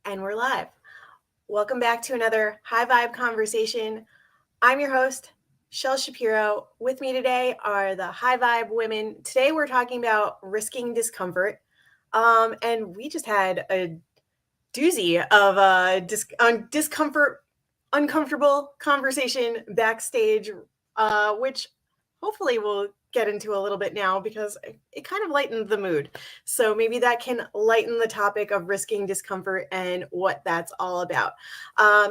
And we're live. Welcome back to another high vibe conversation. I'm your host, Shel Shapiro. With me today are the high vibe women. Today we're talking about risking discomfort. And we just had a doozy of discomfort, uncomfortable conversation backstage, which hopefully we'll get into a little bit now because it kind of lightened the mood. So maybe that can lighten the topic of risking discomfort and what that's all about.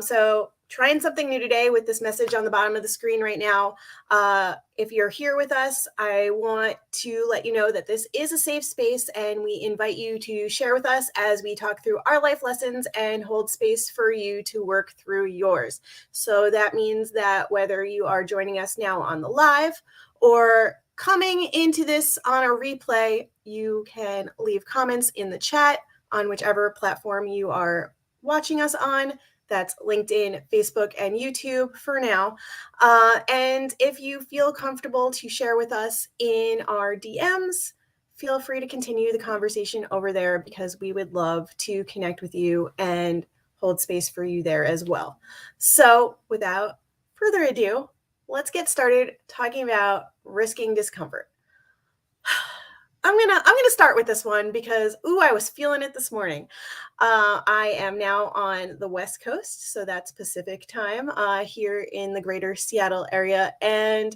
So trying something new today with this message on the bottom of the screen right now. If you're here with us, I want to let you know that this is a safe space and we invite you to share with us as we talk through our life lessons and hold space for you to work through yours. So that means that whether you are joining us now on the live or coming into this on a replay, you can leave comments in the chat on whichever platform you are watching us on. That's LinkedIn, Facebook, and YouTube for now. And if you feel comfortable to share with us in our DMs, feel free to continue the conversation over there because we would love to connect with you and hold space for you there as well. So without further ado, let's get started talking about risking discomfort. I'm gonna start with this one because I was feeling it this morning. I am now on the West Coast, so that's Pacific time here in the greater Seattle area, and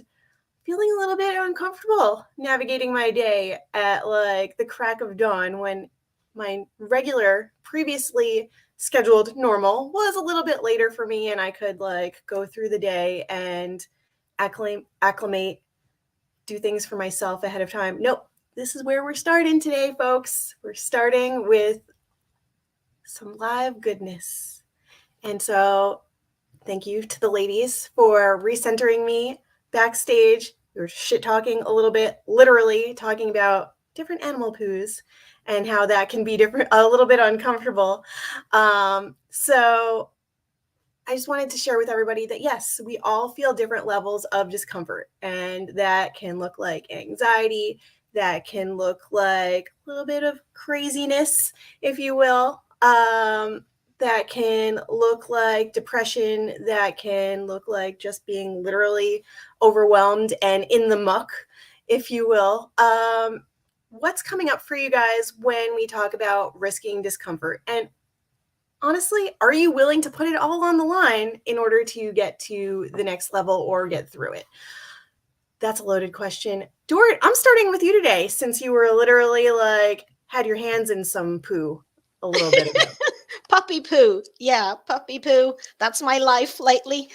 feeling a little bit uncomfortable navigating my day at like the crack of dawn when my regular, previously scheduled normal was a little bit later for me, and I could like go through the day and acclimate, do things for myself ahead of time. Nope. This is where we're starting today, folks. We're starting with some live goodness. And so thank you to the ladies for recentering me backstage. We were shit talking a little bit, literally talking about different animal poos and how that can be different, a little bit uncomfortable. So I just wanted to share with everybody that yes, we all feel different levels of discomfort, and that can look like anxiety, that can look like a little bit of craziness, if you will. That can look like depression, that can look like just being literally overwhelmed and in the muck, if you will. What's coming up for you guys when we talk about risking discomfort? And honestly, are you willing to put it all on the line in order to get to the next level or get through it? That's a loaded question. Dorit, I'm starting with you today since you were literally like had your hands in some poo a little bit ago. Puppy poo. Yeah, puppy poo. That's my life lately.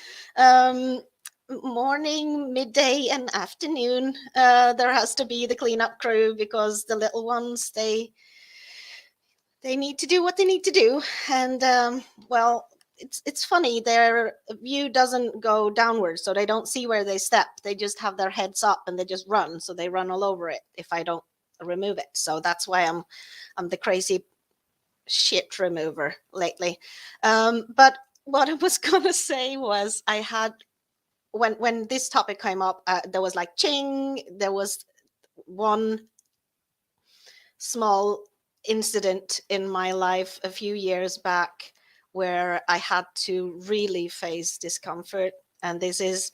Morning, midday, and afternoon. There has to be the cleanup crew because the little ones, they need to do what they need to do. And well, it's funny. Their view doesn't go downwards, so they don't see where they step. They just have their heads up and they just run. So they run all over it if I don't remove it. So that's why I'm the crazy shit remover lately. But what I was gonna say was I had when this topic came up, there was like ching. There was one small incident in my life a few years back where I had to really face discomfort, and this is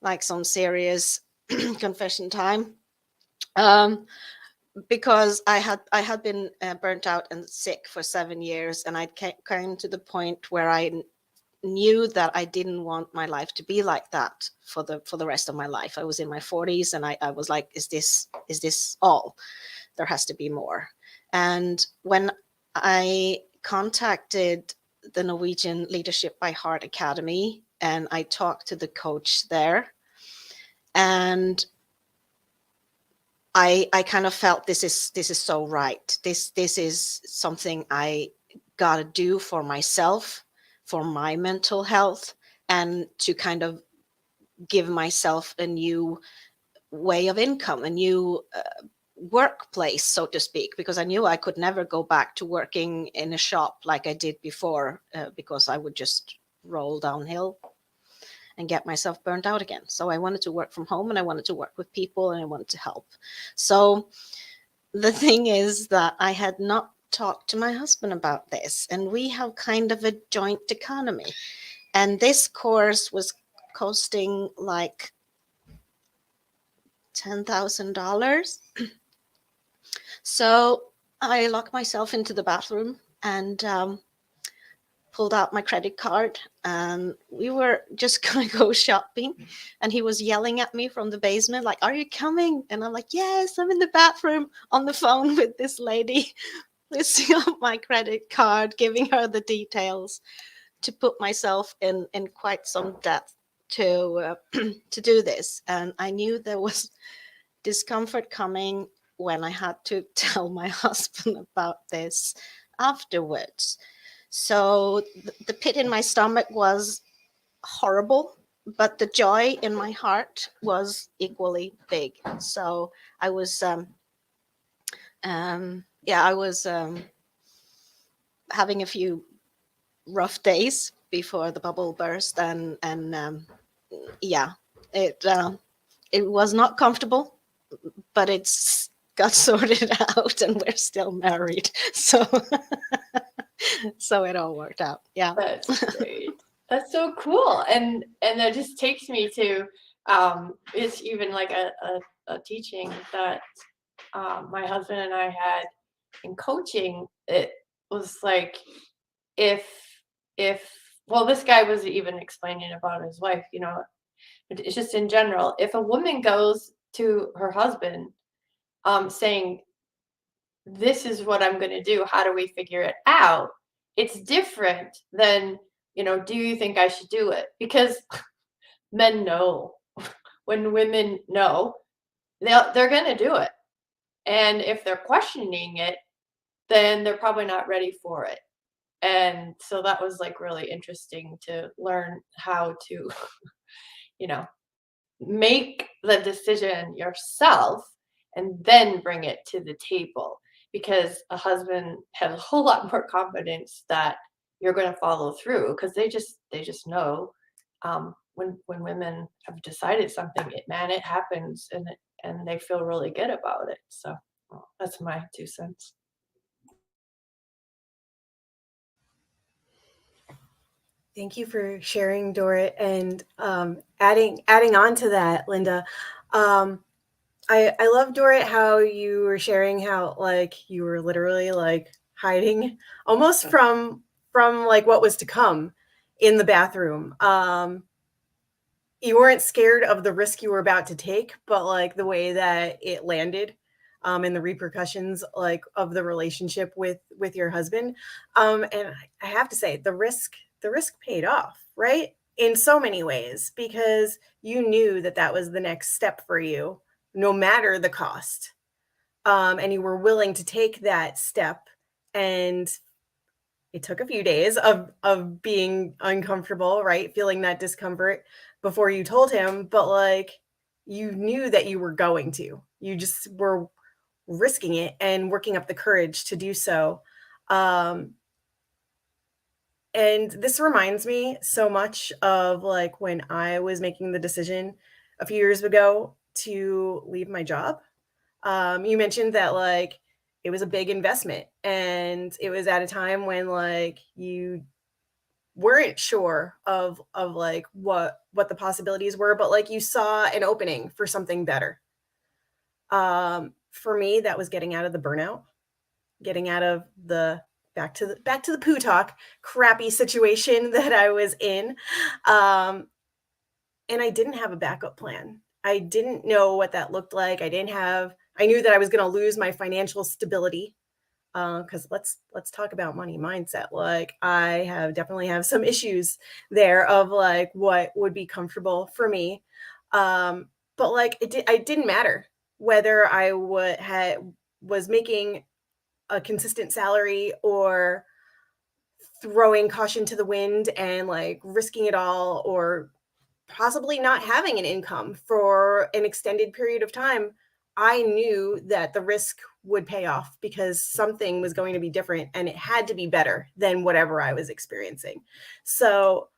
like some serious confession time. Because I had been burnt out and sick for 7 years, and I came to the point where I knew that I didn't want my life to be like that for the rest of my life. I was in my 40s, and I was like, is this all? There has to be more. And when I contacted the Norwegian Leadership by Heart Academy and I talked to the coach there, and I kind of felt this is so right. This is something I gotta do for myself, for my mental health, and to kind of give myself a new way of income, a new workplace, so to speak, because I knew I could never go back to working in a shop like I did before, because I would just roll downhill and get myself burnt out again. So I wanted to work from home, and I wanted to work with people, and I wanted to help. So the thing is that I had not talked to my husband about this, and we have kind of a joint economy. And this course was costing like $10,000. So I locked myself into the bathroom and pulled out my credit card, and we were just gonna go shopping, and he was yelling at me from the basement like, "Are you coming?" And I'm like, "Yes, I'm in the bathroom on the phone with this lady listing up my credit card, giving her the details to put myself in quite some debt to to do this." And I knew there was discomfort coming when I had to tell my husband about this afterwards. So the pit in my stomach was horrible, but the joy in my heart was equally big. So I was, I was having a few rough days before the bubble burst, and yeah, it it was not comfortable, but it's got sorted out, and we're still married. So so it all worked out. Yeah. That's great. That's so cool. And that just takes me to it's even like a teaching that my husband and I had in coaching. It was like if if well, this guy was even explaining about his wife, it's just in general, if a woman goes to her husband saying, "This is what I'm going to do, how do we figure it out?" It's different than, "Do you think I should do it?" Because men know. When women know, they're going to do it. And if they're questioning it, then they're probably not ready for it. And so that was like really interesting to learn how to, you know, make the decision yourself and then bring it to the table, because a husband has a whole lot more confidence that you're going to follow through, because they just know, when women have decided something, it happens, and they feel really good about it. So, well, that's my 2 cents. Thank you for sharing, Dorit, and adding on to that, Linda. Um, I love, Dorit, how you were sharing how like you were literally like hiding almost from like what was to come in the bathroom. You weren't scared of the risk you were about to take, but like the way that it landed, and the repercussions like of the relationship with your husband. And I have to say, the risk paid off, right? In so many ways, because you knew that that was the next step for you, no matter the cost. And you were willing to take that step, and it took a few days of being uncomfortable, right? Feeling that discomfort before you told him, but like you knew that you were going to. You just were risking it and working up the courage to do so. Um and this reminds me so much of like when I was making the decision a few years ago to leave my job. You mentioned that like it was a big investment, and it was at a time when like you weren't sure of like what the possibilities were, but like you saw an opening for something better. For me, that was getting out of the burnout, getting out of the back to the poo talk crappy situation that I was in. Um, and I didn't have a backup plan. I didn't know what that looked like. I knew that I was going to lose my financial stability, because let's talk about money mindset. Like I have definitely have some issues there of like what would be comfortable for me. But like it didn't matter whether I was making a consistent salary or throwing caution to the wind and like risking it all, or possibly not having an income for an extended period of time. I knew that the risk would pay off because something was going to be different, and it had to be better than whatever I was experiencing. So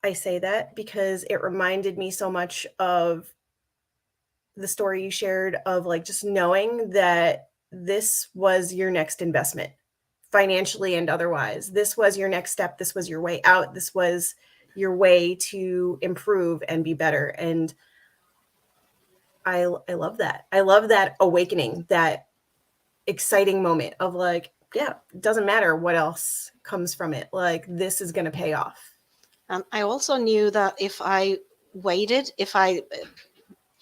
I say that because it reminded me so much of the story you shared of like just knowing that this was your next investment, financially and otherwise. This was your next step. This was your way out. This was your way to improve and be better. And I love that. I love that awakening, that exciting moment of like, yeah, it doesn't matter what else comes from it. Like, this is going to pay off. I also knew that if I waited, if I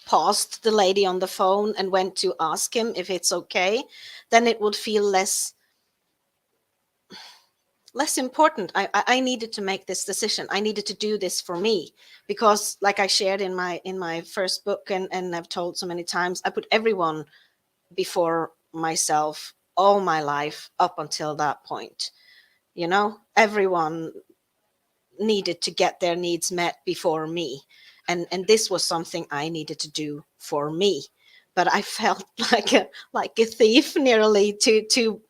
paused the lady on the phone and went to ask him if it's okay, then it would feel less important. I needed to make this decision. I needed to do this for me, because like I shared in my first book, and I've told so many times, I put everyone before myself all my life up until that point. Everyone needed to get their needs met before me, and this was something I needed to do for me. But I felt like a thief nearly to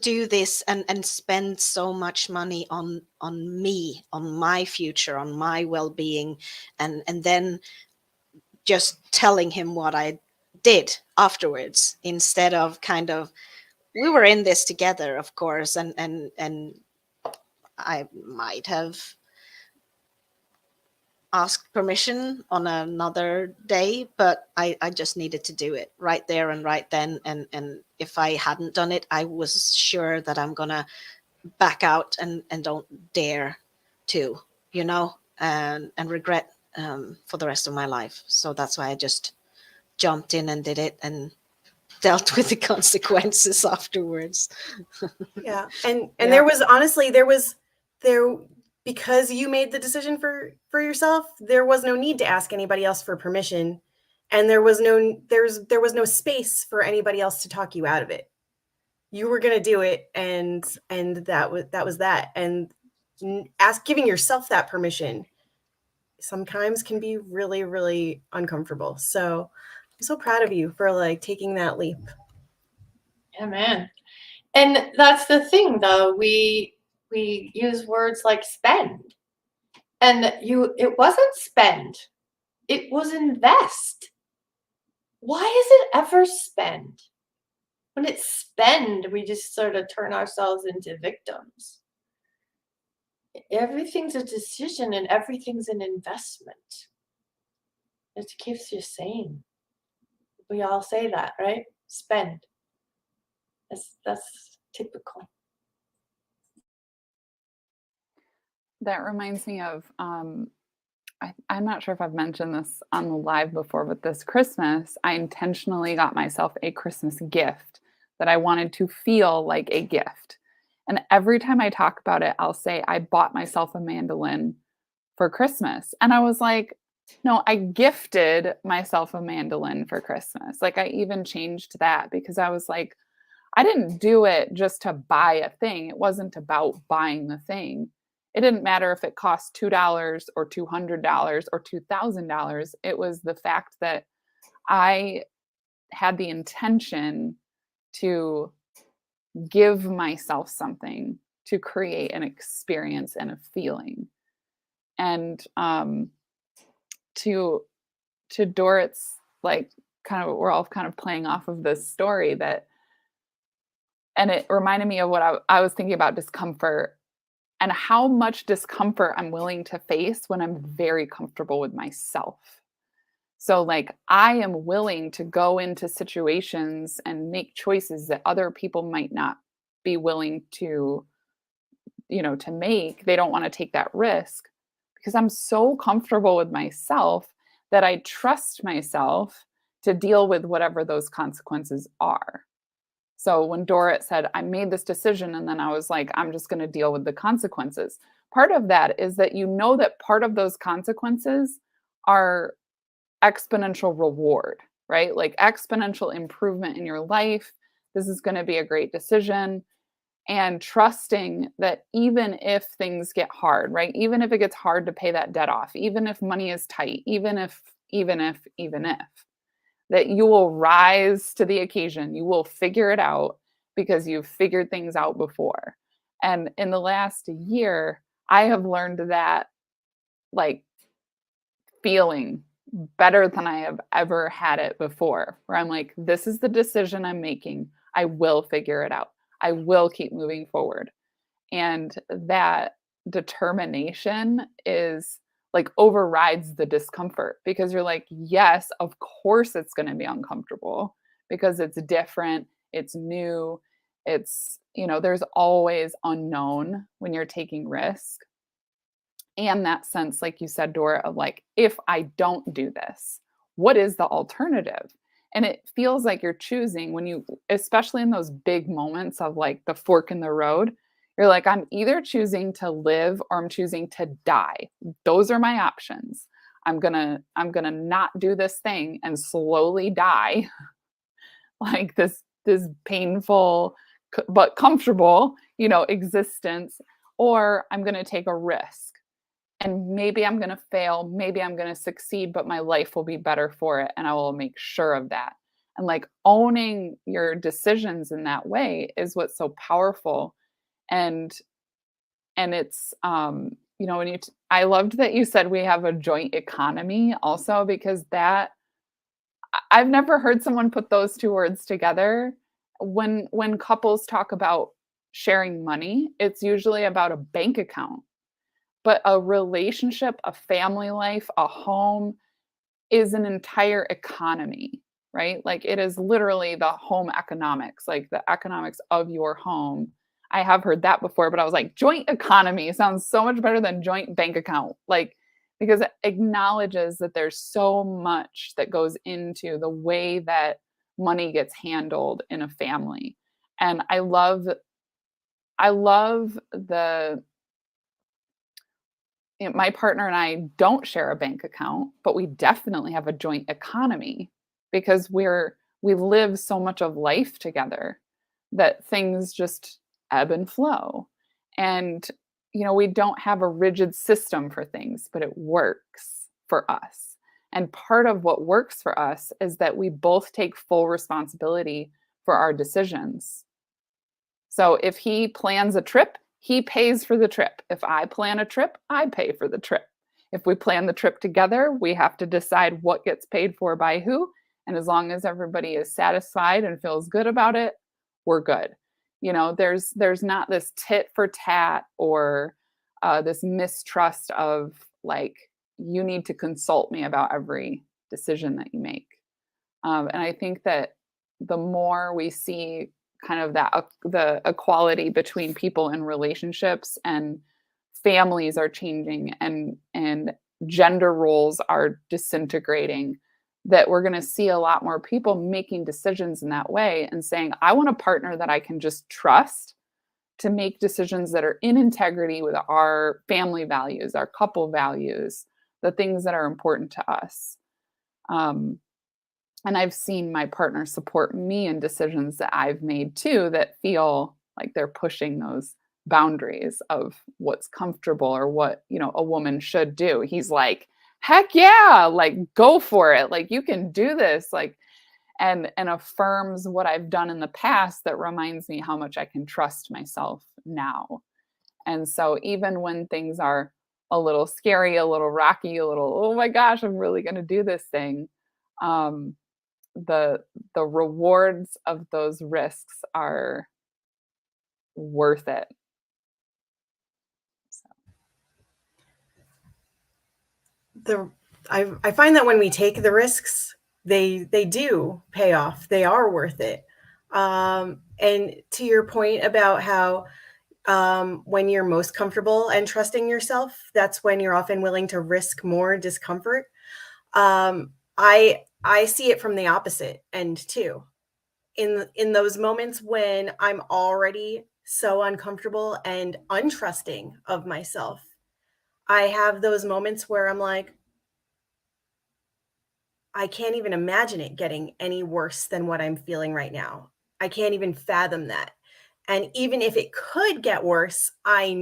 do this and spend so much money on me, on my future, on my well-being, and then just telling him what I did afterwards, instead of kind of, we were in this together, of course, and I might have asked permission on another day, but I just needed to do it right there and right then. And if I hadn't done it, I was sure that I'm gonna back out and don't dare to, and regret for the rest of my life. So that's why I just jumped in and did it and dealt with the consequences afterwards. Yeah. And Yeah. there was, honestly, because you made the decision for yourself, there was no need to ask anybody else for permission, and there was no space for anybody else to talk you out of it. You were going to do it, and that was that. And giving yourself that permission sometimes can be really, really uncomfortable. So I'm so proud of you for like taking that leap. Yeah, man. And that's the thing, though. We use words like spend, and it wasn't spend, it was invest. Why is it ever spend? When it's spend, we just sort of turn ourselves into victims. Everything's a decision and everything's an investment. It keeps you sane. We all say that, right? Spend. That's typical. That reminds me of, I'm not sure if I've mentioned this on the live before, but this Christmas, I intentionally got myself a Christmas gift that I wanted to feel like a gift. And every time I talk about it, I'll say, I bought myself a mandolin for Christmas. And I was like, no, I gifted myself a mandolin for Christmas. Like, I even changed that because I was like, I didn't do it just to buy a thing. It wasn't about buying the thing. It didn't matter if it cost $2 or $200 or $2,000. It was the fact that I had the intention to give myself something to create an experience and a feeling. And to Dorot's, like, kind of, we're all kind of playing off of this story and it reminded me of what I was thinking about discomfort and how much discomfort I'm willing to face when I'm very comfortable with myself. So, like, I am willing to go into situations and make choices that other people might not be willing to, to make. They don't want to take that risk because I'm so comfortable with myself that I trust myself to deal with whatever those consequences are. So when Dorrit said, I made this decision, and then I was like, I'm just going to deal with the consequences. Part of that is that that part of those consequences are exponential reward, right? Like exponential improvement in your life. This is going to be a great decision. And trusting that even if things get hard, right? Even if it gets hard to pay that debt off, even if money is tight, even if, that you will rise to the occasion. You will figure it out because you've figured things out before. And in the last year, I have learned that, like, feeling, better than I have ever had it before, where I'm like, this is the decision I'm making. I will figure it out. I will keep moving forward. And that determination is like overrides the discomfort, because you're like, yes, of course it's going to be uncomfortable because it's different, it's new, it's, there's always unknown when you're taking risk. And that sense, like you said, Dora, of like, if I don't do this, what is the alternative? And it feels like you're choosing when you, especially in those big moments of like the fork in the road, you're like, I'm either choosing to live or I'm choosing to die. Those are my options. I'm gonna not do this thing and slowly die, like this painful but comfortable, existence, or I'm gonna take a risk. And maybe I'm going to fail, maybe I'm going to succeed, but my life will be better for it. And I will make sure of that. And like owning your decisions in that way is what's so powerful. And it's, when I loved that you said we have a joint economy also, because I've never heard someone put those two words together. When couples talk about sharing money, it's usually about a bank account. But a relationship, a family life, a home is an entire economy, right? Like it is literally the home economics, like the economics of your home. I have heard that before, but I was like, joint economy sounds so much better than joint bank account. Like, because it acknowledges that there's so much that goes into the way that money gets handled in a family. And I love the my partner and I don't share a bank account, but we definitely have a joint economy, because we live so much of life together that things just ebb and flow. And we don't have a rigid system for things, but it works for us. And part of what works for us is that we both take full responsibility for our decisions. So if he plans a trip, he pays for the trip. If I plan a trip, I pay for the trip. If we plan the trip together, we have to decide what gets paid for by who. And as long as everybody is satisfied and feels good about it, we're good. There's not this tit for tat or this mistrust of like, you need to consult me about every decision that you make. And I think that the more we see kind of that the equality between people in relationships, and families are changing, and gender roles are disintegrating, that we're going to see a lot more people making decisions in that way and saying, I want a partner that I can just trust to make decisions that are in integrity with our family values, our couple values, the things that are important to us. And I've seen my partner support me in decisions that I've made too, that feel like they're pushing those boundaries of what's comfortable or what, a woman should do. He's like, heck yeah, like go for it. Like you can do this. Like, and affirms what I've done in the past, that reminds me how much I can trust myself now. And so even when things are a little scary, a little rocky, a little, oh my gosh, I'm really going to do this thing. The rewards of those risks are worth it. I find that when we take the risks, they do pay off. They are worth it. And to your point about how when you're most comfortable and trusting yourself, that's when you're often willing to risk more discomfort. I see it from the opposite end too. In those moments when I'm already so uncomfortable and untrusting of myself, I have those moments where I'm like, I can't even imagine it getting any worse than what I'm feeling right now. I can't even fathom that. And even if it could get worse, I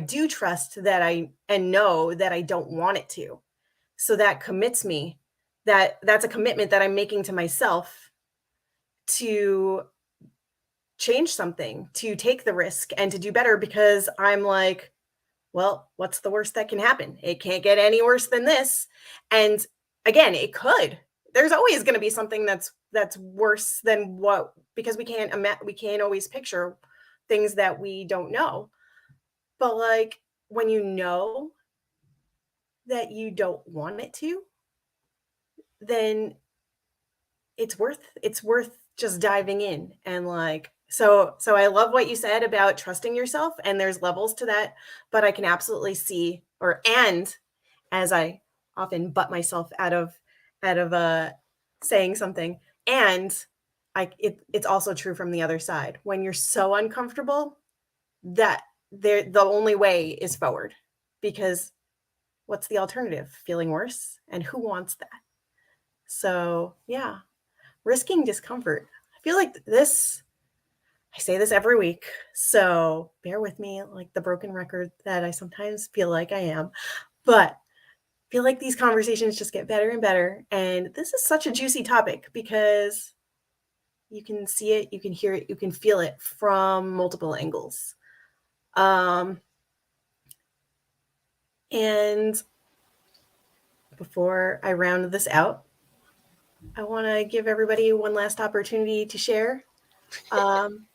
do trust that know that I don't want it to. So that commits me, that's a commitment that I'm making to myself to change something, to take the risk and to do better, because I'm like, well, what's the worst that can happen? It can't get any worse than this. And again, it could. There's always going to be something that's worse than what, because we can't always picture things that we don't know. But like when you know that you don't want it to, then it's worth just diving in. And like, so I love what you said about trusting yourself, and there's levels to that, but I can absolutely see, or and as I often butt myself out of saying something, and it's also true from the other side. When you're so uncomfortable, that the only way is forward, because what's the alternative? Feeling worse, and who wants that? So yeah, risking discomfort. I feel like this, I say this every week, so bear with me, like the broken record that I sometimes feel like I am. But I feel like these conversations just get better and better. And this is such a juicy topic because you can see it, you can hear it, you can feel it from multiple angles. And before I round this out, I want to give everybody one last opportunity to share. Um,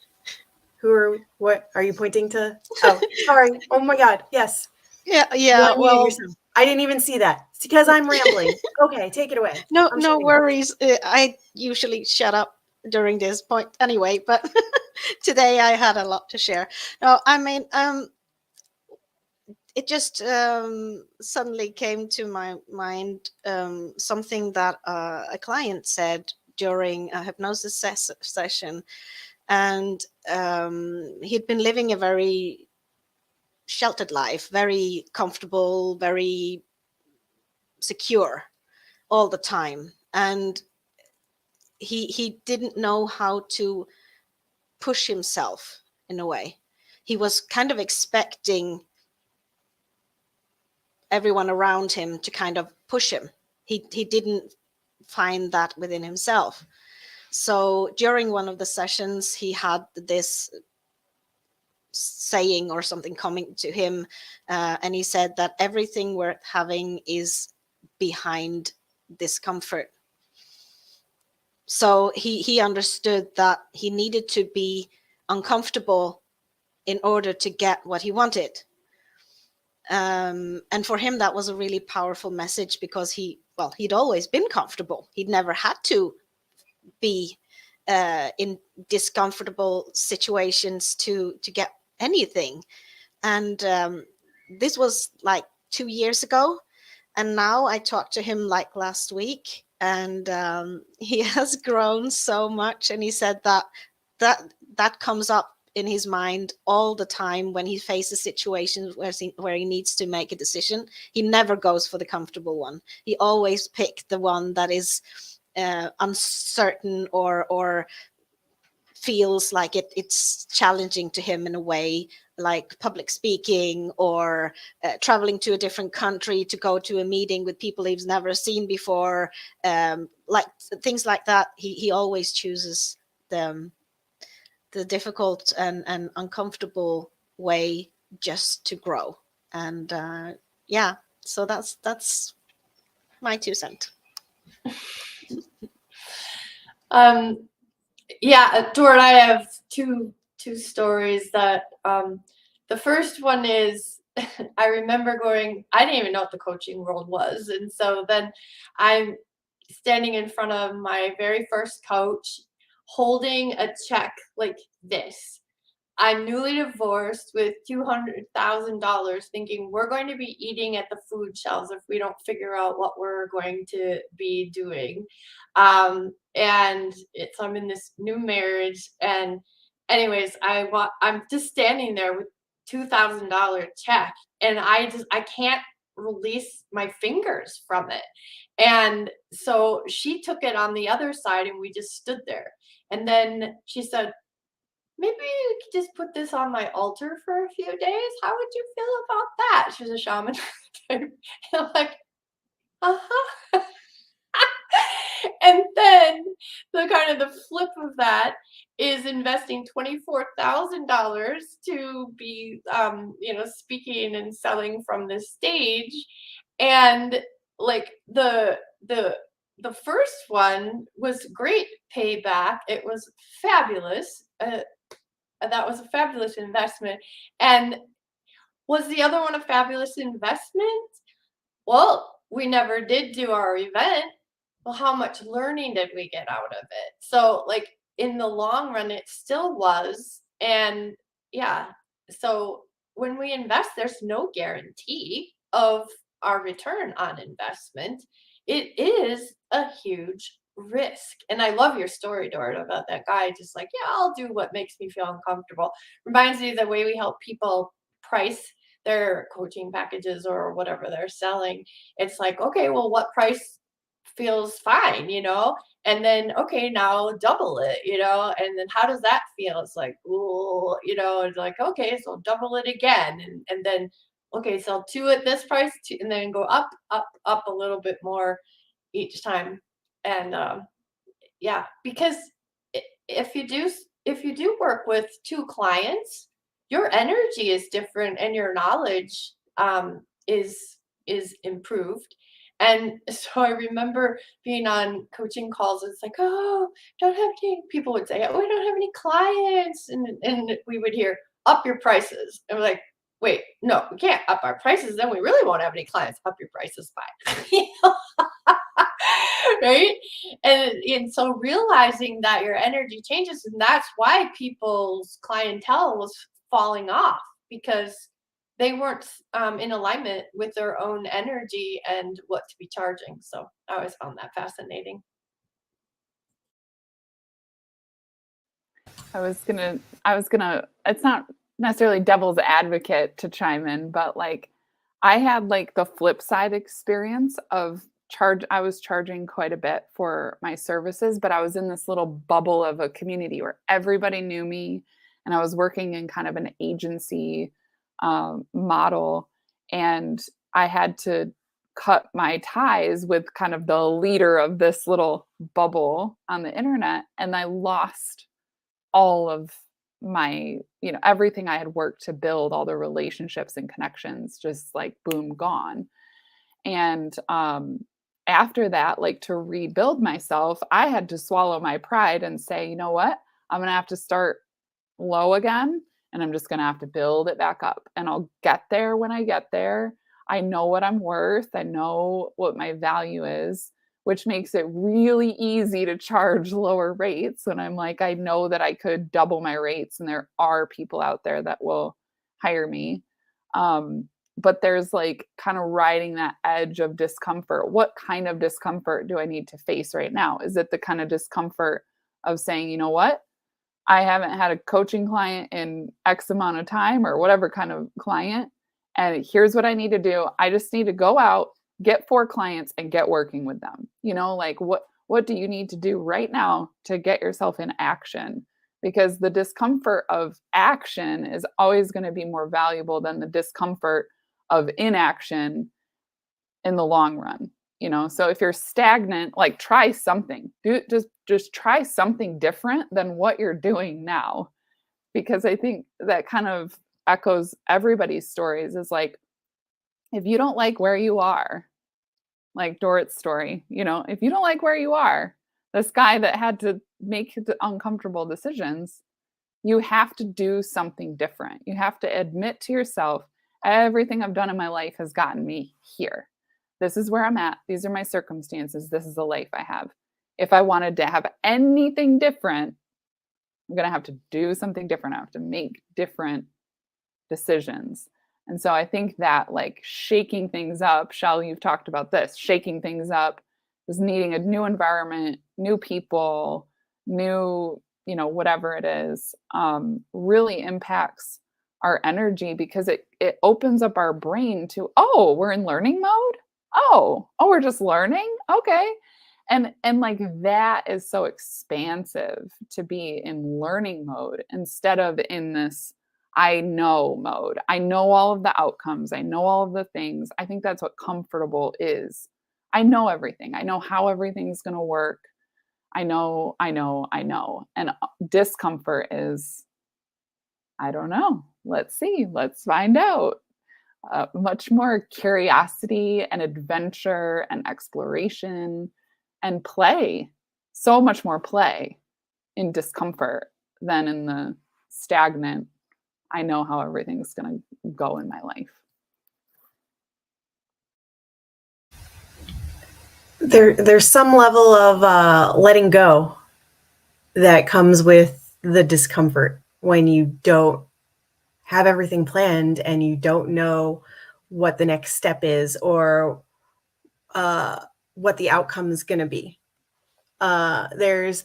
what are you pointing to? Oh, sorry. Oh my God. Yes. Yeah, You yeah. unmuted Well, yourself. I didn't even see that. It's because I'm rambling. Okay, take it away. no, I'm no shutting up. worries. I usually shut up during this point anyway, but today I had a lot to share. No, I mean, it just suddenly came to my mind, something that a client said during a hypnosis session, and he'd been living a very sheltered life, very comfortable, very secure all the time, and he didn't know how to push himself in a way. He was kind of expecting everyone around him to kind of push him. He didn't find that within himself. So during one of the sessions, he had this saying or something coming to him, and he said that everything worth having is behind discomfort. So he understood that he needed to be uncomfortable in order to get what he wanted. And for him, that was a really powerful message, because he'd always been comfortable. He'd never had to be in discomfortable situations to get anything. And this was like 2 years ago, and now I talked to him like last week, and he has grown so much. And he said that comes up in his mind all the time when he faces situations where he needs to make a decision. He never goes for the comfortable one. He always picks the one that is uncertain, or feels like it's challenging to him in a way, like public speaking, or traveling to a different country to go to a meeting with people he's never seen before, like things like that. He always chooses the difficult and uncomfortable way just to grow. And yeah, so that's my 2 cents. Yeah, Tor and I have two stories. That the first one is, I remember I didn't even know what the coaching world was, and so then I'm standing in front of my very first coach, holding a check like this. I'm newly divorced with $200,000, thinking we're going to be eating at the food shelves if we don't figure out what we're going to be doing. And I'm in this new marriage, and anyways, I'm just standing there with $2,000 check, and I can't release my fingers from it. And so she took it on the other side, and we just stood there. And then she said, maybe we could just put this on my altar for a few days. How would you feel about that? She was a shaman. And I'm like, uh-huh. And then the kind of the flip of that is investing $24,000 to be speaking and selling from this stage. And like the first one was great payback. It was fabulous. That was a fabulous investment. And was the other one a fabulous investment? Well, we never did do our event. Well, how much learning did we get out of it? So, like, in the long run, it still was. And yeah, so when we invest, there's no guarantee of our return on investment. It is a huge risk. And I love your story, Dora, about that guy just like, yeah, I'll do what makes me feel uncomfortable. Reminds me of the way we help people price their coaching packages or whatever they're selling. It's like, okay, well, what price feels fine, and then okay, now double it, and then how does that feel? It's like, ooh, it's like, okay, so double it again, and then okay, sell two at this price, two, and then go up, up, up a little bit more each time. And yeah, because if you do work with two clients, your energy is different and your knowledge is improved. And so I remember being on coaching calls. It's like, oh, don't have any people would say, oh, we don't have any clients, and we would hear up your prices. And we're like, wait, no, we can't up our prices. Then we really won't have any clients. Up your prices by. Right? And so realizing that your energy changes, and that's why people's clientele was falling off, because they weren't in alignment with their own energy and what to be charging. So I always found that fascinating. I was gonna, it's not necessarily devil's advocate to chime in, but like I had like the flip side experience of I was charging quite a bit for my services, but I was in this little bubble of a community where everybody knew me, and I was working in kind of an agency model, and I had to cut my ties with kind of the leader of this little bubble on the internet, and I lost all of my, everything I had worked to build, all the relationships and connections, just like boom, gone. And after that, like to rebuild myself, I had to swallow my pride and say, you know what, I'm going to have to start low again, and I'm just going to have to build it back up, and I'll get there when I get there. I know what I'm worth. I know what my value is, which makes it really easy to charge lower rates when I'm like, I know that I could double my rates, and there are people out there that will hire me. But there's like kind of riding that edge of discomfort. What kind of discomfort do I need to face right now? Is it the kind of discomfort of saying, you know what, I haven't had a coaching client in X amount of time, or whatever kind of client, and here's what I need to do. I just need to go out, get 4 clients, and get working with them. Like what do you need to do right now to get yourself in action? Because the discomfort of action is always going to be more valuable than the discomfort of inaction in the long run. So if you're stagnant, like try something. Just try something different than what you're doing now. Because I think that kind of echoes everybody's stories, is like, if you don't like where you are, like Dorot's story, if you don't like where you are, this guy that had to make the uncomfortable decisions, you have to do something different. You have to admit to yourself, everything I've done in my life has gotten me here. This is where I'm at. These are my circumstances. This is the life I have. If I wanted to have anything different, I'm going to have to do something different. I have to make different decisions. And so I think that like shaking things up, Shell, you've talked about this, shaking things up is needing a new environment, new people, new, whatever it is, really impacts our energy, because it opens up our brain to, oh, we're in learning mode. Oh, we're just learning. Okay. And like that is so expansive to be in learning mode instead of in this I know mode. I know all of the outcomes. I know all of the things. I think that's what comfortable is. I know everything. I know how everything's going to work. I know. And discomfort is, I don't know. Let's see. Let's find out. much more curiosity and adventure and exploration and play. So much more play in discomfort than in the stagnant, I know how everything's going to go in my life. There's some level of letting go that comes with the discomfort when you don't have everything planned and you don't know what the next step is or what the outcome is going to be. There's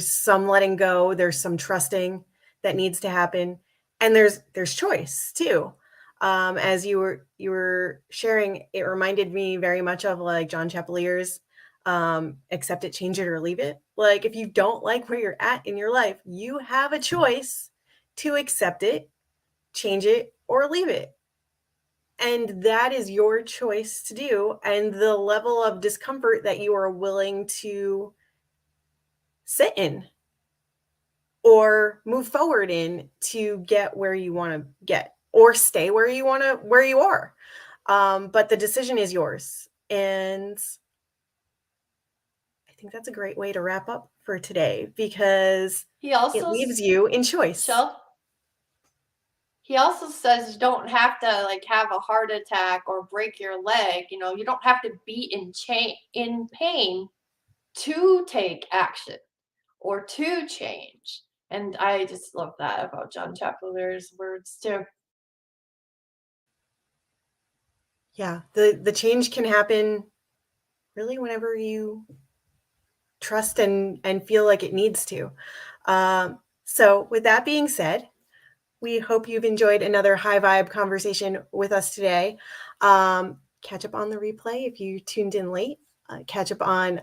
some letting go, there's some trusting that needs to happen, and there's choice too. As you were sharing, it reminded me very much of like John Chaplier's accept it, change it, or leave it. Like if you don't like where you're at in your life, you have a choice to accept it, change it, or leave it. And that is your choice to do, and the level of discomfort that you are willing to sit in or move forward in to get where you want to get, or stay where you are. But the decision is yours. And I think that's a great way to wrap up for today, because it leaves you in choice. He also says you don't have to like have a heart attack or break your leg. You know, you don't have to be in pain to take action or to change. And I just love that about John Chaplier's words too. Yeah, the change can happen really whenever you trust and feel like it needs to. So with that being said, we hope you've enjoyed another high vibe conversation with us today. Catch up on the replay if you tuned in late. Catch up on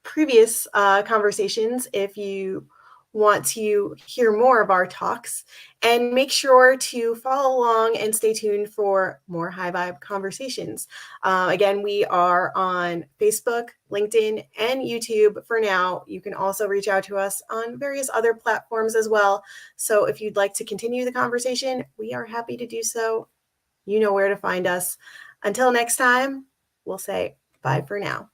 previous conversations if you want to hear more of our talks, and make sure to follow along and stay tuned for more high vibe conversations. Again, we are on Facebook, LinkedIn, and YouTube for now. You can also reach out to us on various other platforms as well. So if you'd like to continue the conversation, we are happy to do so. You know where to find us. Until next time, we'll say bye for now.